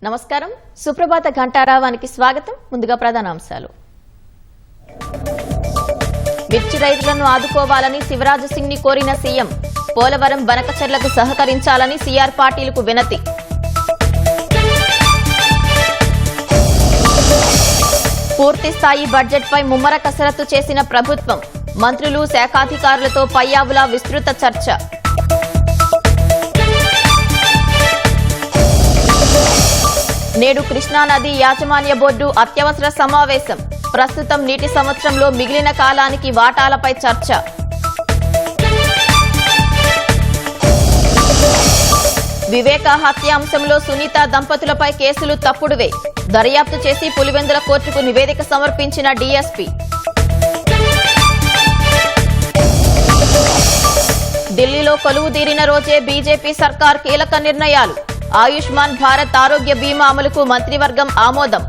నమస్కారం సుప్రభాత ఘంటారావానికి స్వాగతం. ముందుగా ప్రధానాంశాలు. మిర్చి రైతులను ఆదుకోవాలని శివరాజ్ సింగ్ ని కోరిన సీఎం. పోలవరం బనకచెర్లకు సహకరించాలని సీఆర్ పార్టీలకు వినతి. పూర్తి స్థాయి బడ్జెట్పై ముమ్మర కసరత్తు చేసిన ప్రభుత్వం. మంత్రులు శాఖాధికారులతో పయ్యావుల విస్తృత చర్చ. నేడు కృష్ణానది యాజమాన్య బోర్డు అత్యవసర సమావేశం. ప్రస్తుతం నీటి సంవత్సరంలో మిగిలిన కాలానికి వాటాలపై చర్చ. వివేక హత్య అంశంలో సునీత దంపతులపై కేసులు తప్పుడువే. దర్యాప్తు చేసి పులివెందుల కోర్టుకు నివేదిక సమర్పించిన డీఎస్పీ. ఢిల్లీలో కొలువుదీరిన రోజే బీజేపీ సర్కార్ కీలక నిర్ణయాలు. ఆయుష్మాన్ భారత్ ఆరోగ్య బీమా అమలుకు మంత్రివర్గం ఆమోదం.